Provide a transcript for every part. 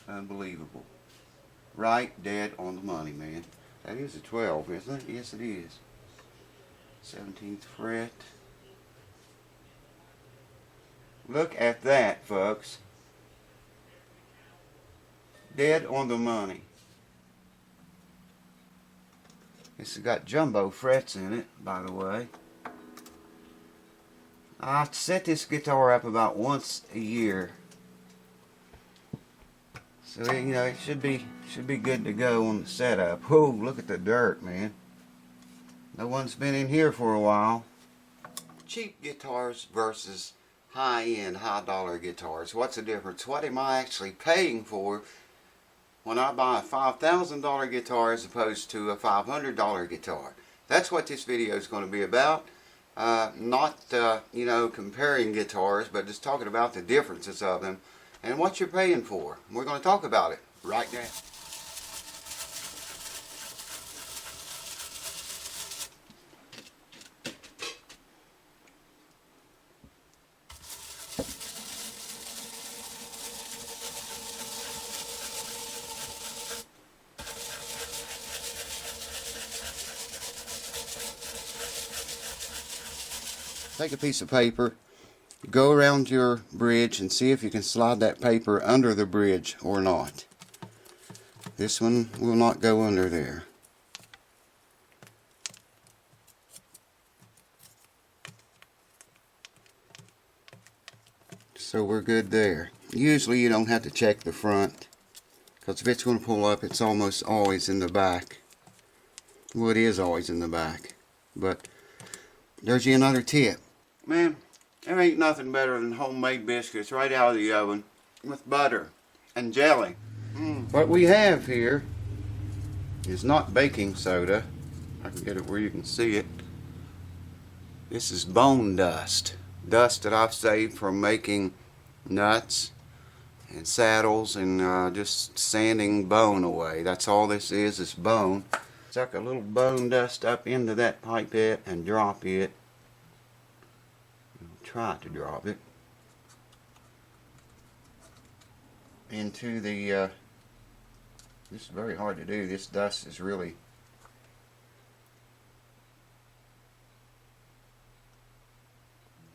Unbelievable. Right dead on the money, man. That is a 12, isn't it? Yes, it is. 17th fret. Look at that, folks. Dead on the money. This has got jumbo frets in it, by the way. I set this guitar up about once a year. So, you know, it should be good to go on the setup. Oh, look at the dirt, man. No one's been in here for a while. Cheap guitars versus high-end, high-dollar guitars. What's the difference? What am I actually paying for when I buy a $5,000 guitar as opposed to a $500 guitar? That's what this video is going to be about. Not, you know, comparing guitars, but just talking about the differences of them and what you're paying for. We're going to talk about it right now. Take a piece of paper, go around your bridge and see if you can slide that paper under the bridge or not. This one will not go under there. So we're good there. Usually you don't have to check the front, because if it's going to pull up, it's almost always in the back. Well, it is always in the back. But there's you another tip. Man, there ain't nothing better than homemade biscuits right out of the oven with butter and jelly. What we have here is not baking soda. I can get it where you can see it. This is bone dust. Dust that I've saved from making nuts and saddles and just sanding bone away. That's all this is bone. Suck a little bone dust up into that pipette and drop it. Try to drop it into the this is very hard to do. This dust is really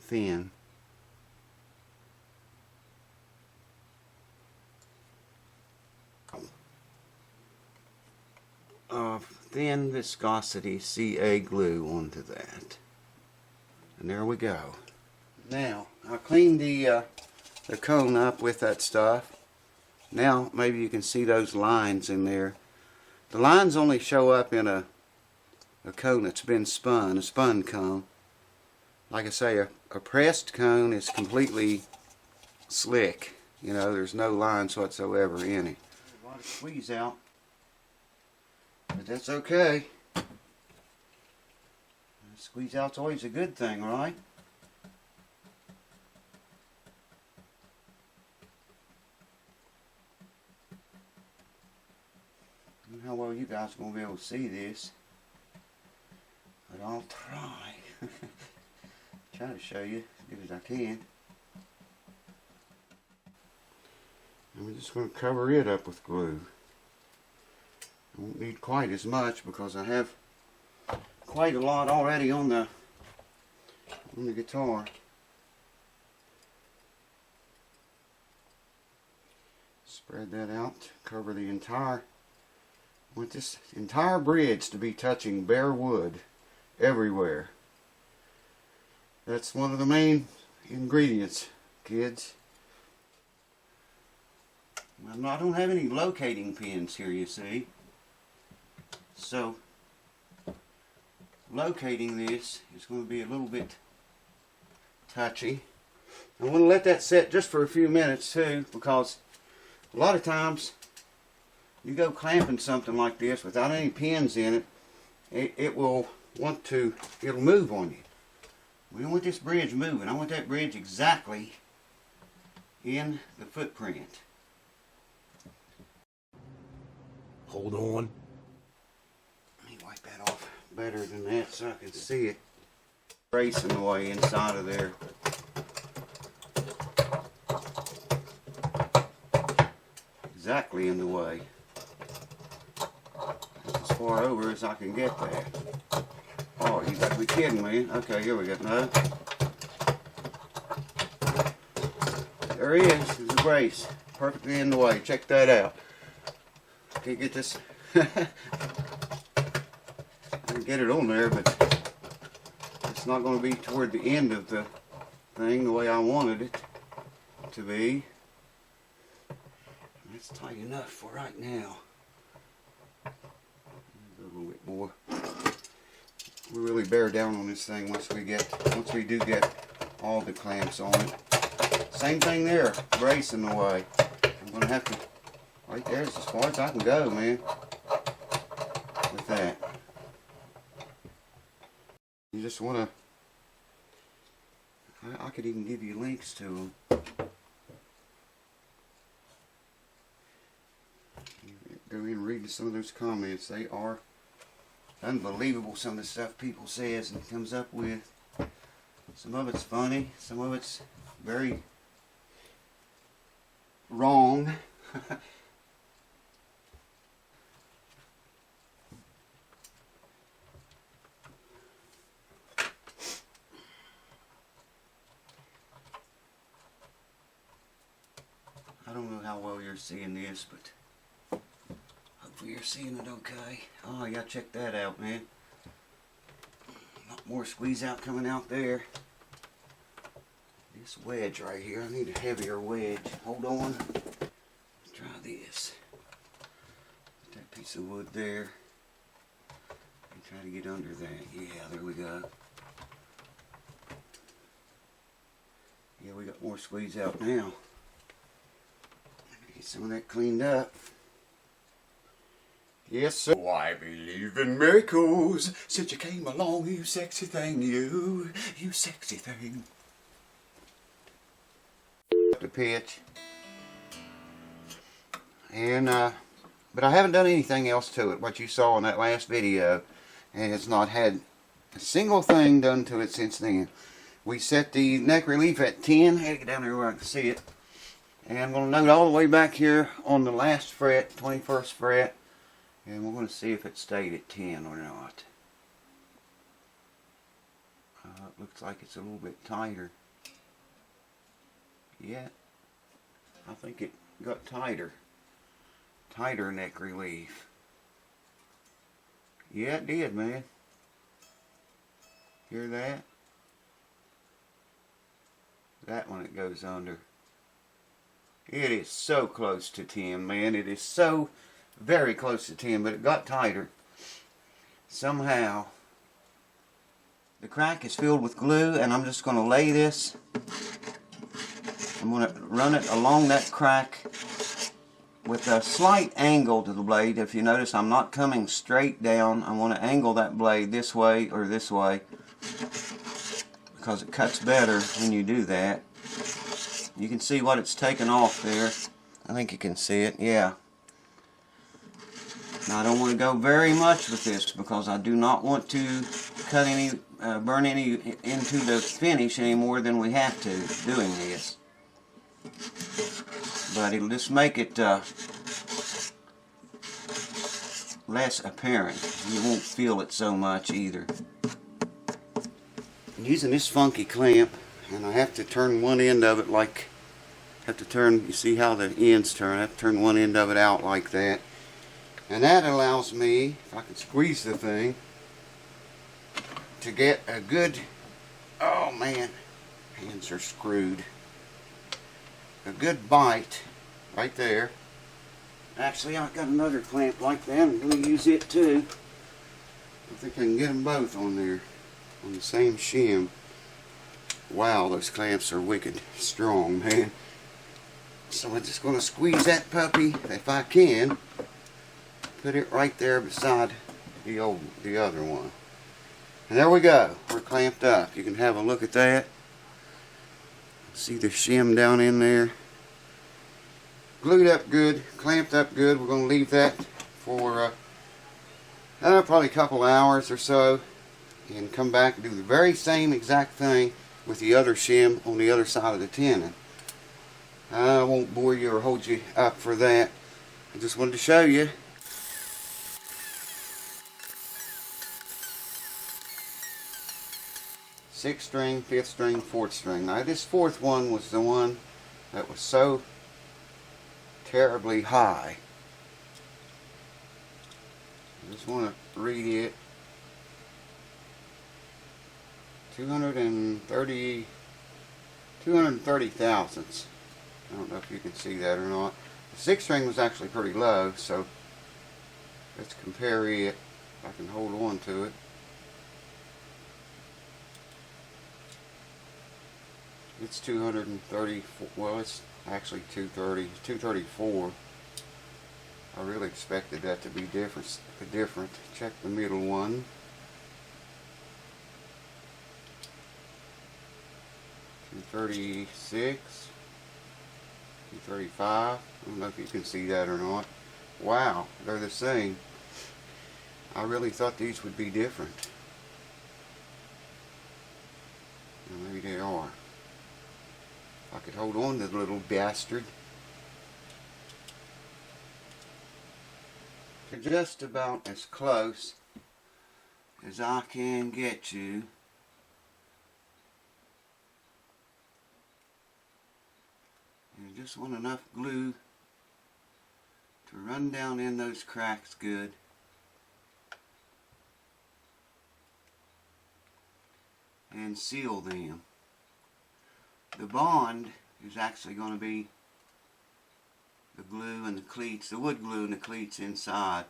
thin. Thin viscosity CA glue onto that, and there we go. Now, I cleaned the cone up with that stuff. Now, maybe you can see those lines in there. The lines only show up in a cone that's been spun, a spun cone. Like I say, a pressed cone is completely slick. You know, there's no lines whatsoever in it. A lot of squeeze out, but that's okay. Squeeze out's always a good thing, right? I don't know how well you guys are going to be able to see this, but I'll try. Try to show you as good as I can. And we're just going to cover it up with glue. I won't need quite as much because I have quite a lot already on the guitar. Spread that out, cover the entire. I want this entire bridge to be touching bare wood everywhere. That's one of the main ingredients, kids. Well, I don't have any locating pins here, you see. So, locating this is going to be a little bit touchy. I want to let that set just for a few minutes too, because a lot of times you go clamping something like this without any pins in it, it'll move on you. We don't want this bridge moving. I want that bridge exactly in the footprint. Hold on. that off better than that so I can see it. Brace in the way inside of there. Exactly in the way. That's as far over as I can get that. Oh, you gotta be kidding me. Okay, here we go. No. There he is. There's a brace. Perfectly in the way. Check that out. Can't get this. I can get it on there, but it's not going to be toward the end of the thing the way I wanted it to be. That's tight enough for right now. A little bit more. We really bear down on this thing once we do get all the clamps on it. Same thing there, brace in the way. I'm going to have to, right there is as far as I can go, man, with that. You just want to, I could even give you links to them. Go in and read some of those comments. They are unbelievable, some of the stuff people says and comes up with. Some of it's funny, some of it's very wrong. I don't know how well you're seeing this, but hopefully you're seeing it okay. Oh, you gotta check that out, man. A lot more squeeze out coming out there. This wedge right here, I need a heavier wedge. Hold on. Let's try this. Put that piece of wood there. And try to get under that. Yeah, there we go. Yeah, we got more squeeze out now. Get some of that cleaned up. Yes, sir. Oh, I believe in miracles since you came along, you sexy thing, you sexy thing. The pitch, and but I haven't done anything else to it. What you saw in that last video, and it's not had a single thing done to it since then. We set the neck relief at 10. I had to get down there where I can see it. And I'm going to note all the way back here on the last fret, 21st fret, and we're going to see if it stayed at 10 or not. It looks like it's a little bit tighter. Yeah, I think it got tighter. Tighter neck relief. Yeah, it did, man. Hear that? That one it goes under. It is so close to 10, man. It is so very close to 10, but it got tighter. Somehow. The crack is filled with glue, and I'm just going to lay this. I'm going to run it along that crack with a slight angle to the blade. If you notice, I'm not coming straight down. I want to angle that blade this way or this way because it cuts better when you do that. You can see what it's taken off there. I think you can see it, yeah. Now I don't want to go very much with this because I do not want to cut any, burn any into the finish any more than we have to doing this. But it'll just make it less apparent. You won't feel it so much either. I'm using this funky clamp, and I have to turn one end of it like, you see how the ends turn, I have to turn one end of it out like that. And that allows me, if I can squeeze the thing, to get a good, oh man, hands are screwed. A good bite right there. Actually, I've got another clamp like that. I'm going to use it too. I think I can get them both on there, on the same shim. Wow, those clamps are wicked strong, man. So I'm just going to squeeze that puppy, if I can, put it right there beside the other one. And there we go. We're clamped up. You can have a look at that. See the shim down in there. Glued up good, clamped up good. We're going to leave that for probably a couple hours or so, and come back and do the very same exact thing with the other shim on the other side of the tenon. I won't bore you or hold you up for that. I just wanted to show you. Sixth string, fifth string, fourth string. Now this fourth one was the one that was so terribly high. I just want to read it. 230 thousandths. I don't know if you can see that or not. The sixth string was actually pretty low, so let's compare it. If I can hold on to it. It's 234. Well, it's actually 234. I really expected that to be different. Check the middle one. 236. 235. I don't know if you can see that or not. Wow, they're the same. I really thought these would be different. And maybe they are. If I could hold on to the little bastard. They're just about as close as I can get you. You just want enough glue to run down in those cracks good. And seal them. The bond is actually going to be the glue and the cleats, the wood glue and the cleats inside.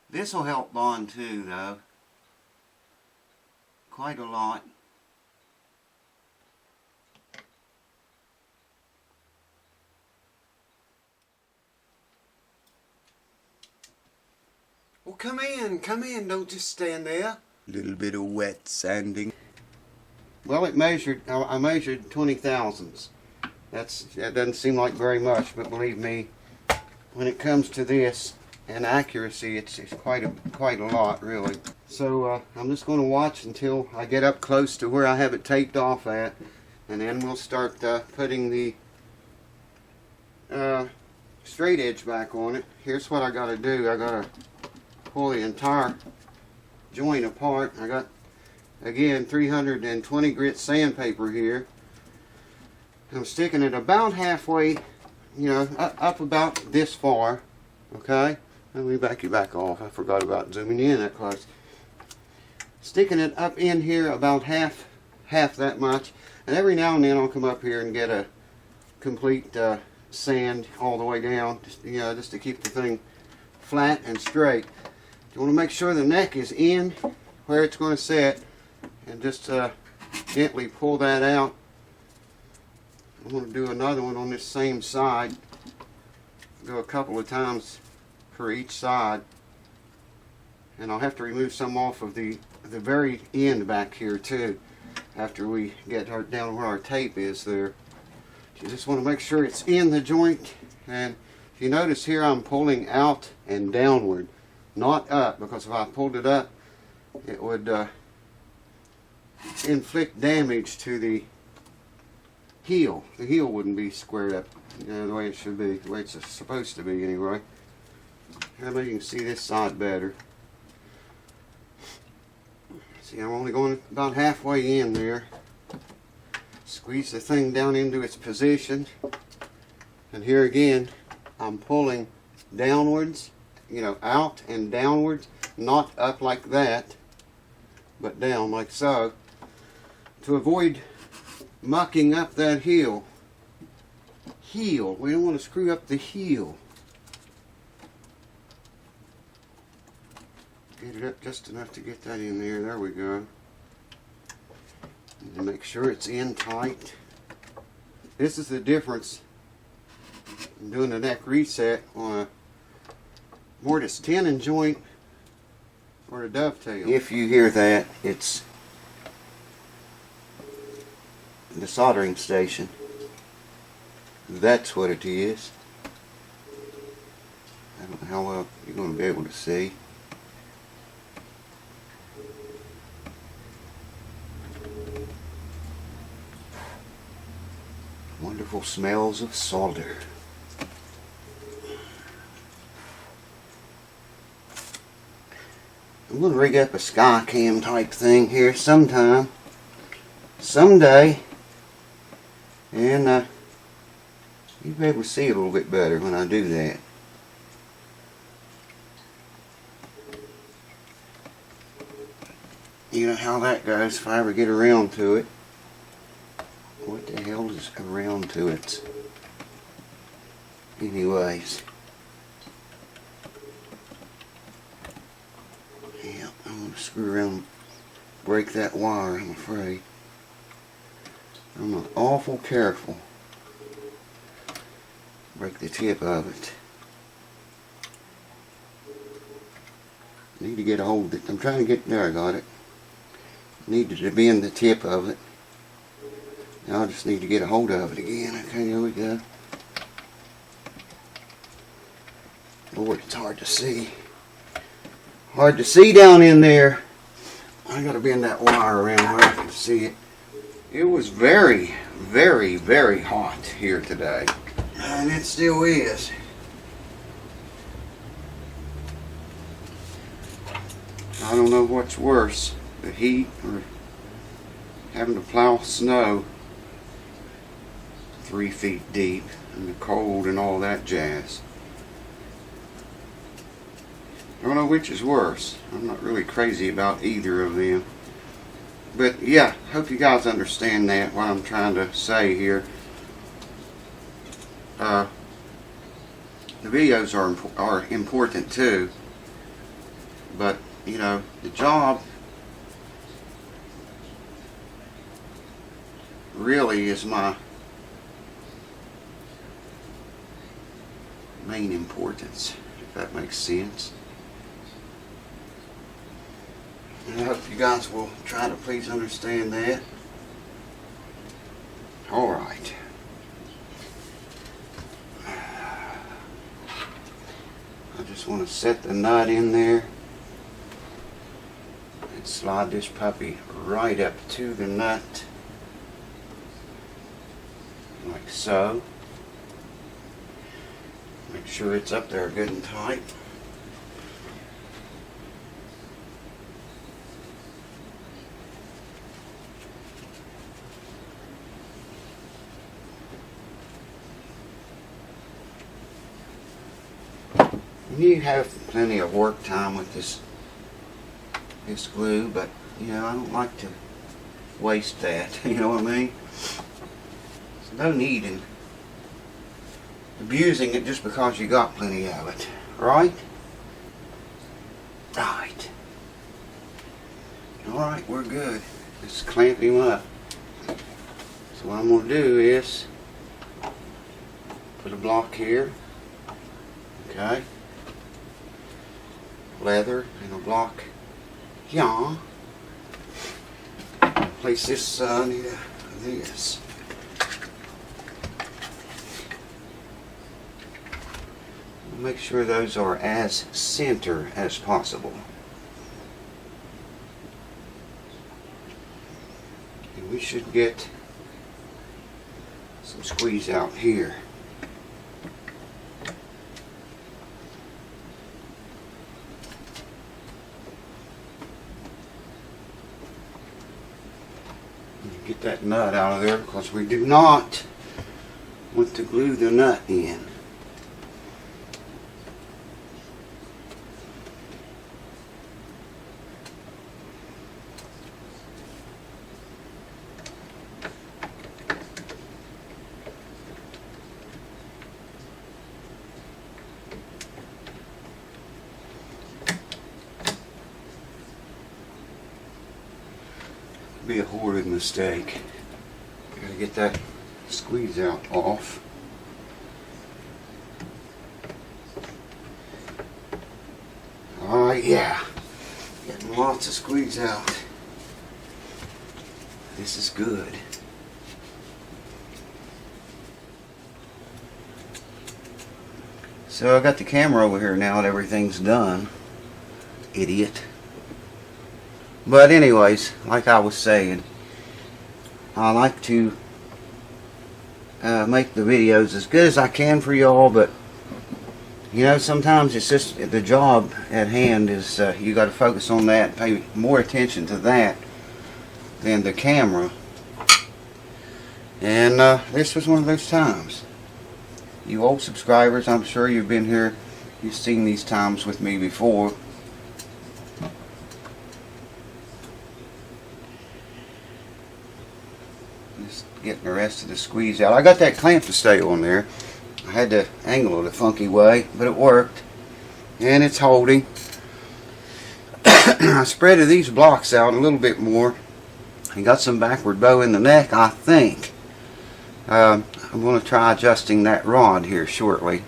This will help bond too, though. Quite a lot. Well, come in, don't just stand there. A little bit of wet sanding. Well, I measured 20 thousandths. That doesn't seem like very much, but believe me, when it comes to this and accuracy, it's quite a lot, really. So I'm just going to watch until I get up close to where I have it taped off at, and then we'll start putting the straight edge back on it. Here's what I got to do. I got to pull the entire joint apart. I got, again, 320 grit sandpaper here. I'm sticking it about halfway, you know, up about this far. Okay, let me back you back off. I forgot about zooming in that close. Sticking it up in here about half that much, and every now and then I'll come up here and get a complete sand all the way down, just to keep the thing flat and straight. You want to make sure the neck is in where it's going to set, and just gently pull that out. I'm going to do another one on this same side. Go a couple of times per each side, and I'll have to remove some off of the very end back here too after we get down where our tape is there. You just want to make sure it's in the joint, and if you notice here, I'm pulling out and downward, not up, because if I pulled it up, it would inflict damage to the heel. The heel wouldn't be squared up, the way it should be, the way it's supposed to be anyway. Maybe you can see this side better. See, I'm only going about halfway in there. Squeeze the thing down into its position, and here again I'm pulling downwards, out and downwards, not up like that, but down like so, to avoid mucking up that heel. We don't want to screw up the heel. Get it up just enough to get that in there. There we go. And make sure it's in tight. This is the difference in doing the neck reset on a mortise tenon joint or a dovetail. If you hear that, it's the soldering station. That's what it is. I don't know how well you're going to be able to see. Wonderful smells of solder. I'm going to rig up a sky cam type thing here sometime, someday, and you'll be able to see it a little bit better when I do that. You know how that goes if I ever get around to it. What the hell is around to it? Anyways. Yeah, I'm going to screw around and break that wire, I'm afraid. I'm not awful careful. Break the tip of it. Need to get a hold of it. I'm trying to get there, I got it. Needed to bend the tip of it. Now I just need to get a hold of it again. Okay, there we go. Lord, it's hard to see. Hard to see down in there. I gotta bend that wire around where I can see it. It was very, very, very hot here today. And it still is. I don't know what's worse, the heat or having to plow snow 3 feet deep and the cold and all that jazz. I don't know which is worse. I'm not really crazy about either of them. But yeah, hope you guys understand that, what I'm trying to say here. The videos are important too. But, you know, the job really is my main importance, if that makes sense. And I hope you guys will try to please understand that. Alright. I just want to set the nut in there and slide this puppy right up to the nut, like so. Make sure it's up there good and tight. You have plenty of work time with this glue, but you know, I don't like to waste that. You know what I mean? There's no need in abusing it just because you got plenty of it, right? Right. Alright, we're good. Let's clamp him up. So what I'm going to do is put a block here, okay, leather and a block here. Place this near this. Make sure those are as center as possible. And we should get some squeeze out here. Get that nut out of there because we do not want to glue the nut in. Be a horrid mistake. Gotta get that squeeze out off. Alright, yeah. Getting lots of squeeze out. This is good. So I got the camera over here now that everything's done. Idiot. But anyways, like I was saying, I like to make the videos as good as I can for y'all, but you know, sometimes it's just the job at hand is you got to focus on that, pay more attention to that than the camera. And this was one of those times. You old subscribers, I'm sure you've been here, you've seen these times with me before. Just getting the rest of the squeeze out. I got that clamp to stay on there. I had to angle it a funky way, but it worked. And it's holding. I spreaded these blocks out a little bit more and got some backward bow in the neck, I think. I'm going to try adjusting that rod here shortly.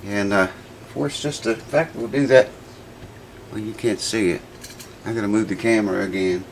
And for it's just a fact, we'll do that. Well, you can't see it. I'm going to move the camera again.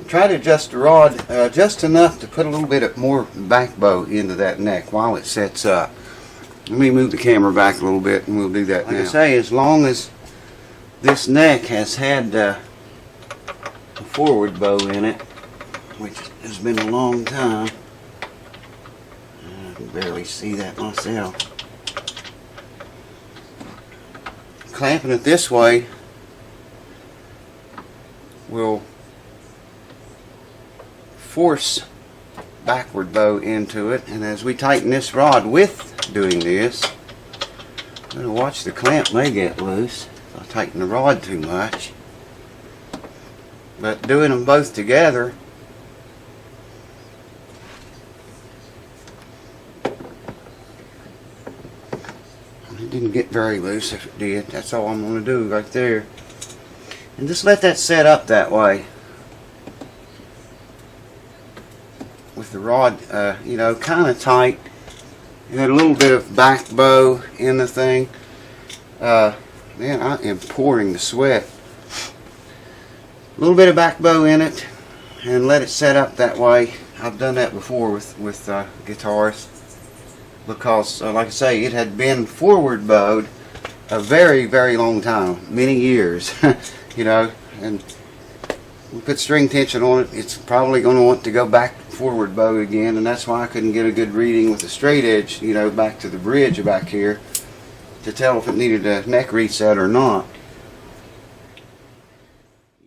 Try to adjust the rod just enough to put a little bit more back bow into that neck while it sets up. Let me move the camera back a little bit and we'll do that now. Like I say, as long as this neck has had a forward bow in it, which has been a long time. I can barely see that myself. Clamping it this way will force backward bow into it, and as we tighten this rod with doing this, I'm going to watch the clamp may get loose if I tighten the rod too much. But doing them both together, it didn't get very loose. If it did, that's all I'm going to do right there, and just let that set up that way. With the rod, you know, kind of tight, and then a little bit of back bow in the thing. Man, I am pouring the sweat. A little bit of back bow in it, and let it set up that way. I've done that before with guitars, because, like I say, it had been forward bowed a very, very long time, many years, you know, and we put string tension on it, it's probably going to want to go back forward bow again, and that's why I couldn't get a good reading with the straight edge, you know, back to the bridge back here to tell if it needed a neck reset or not.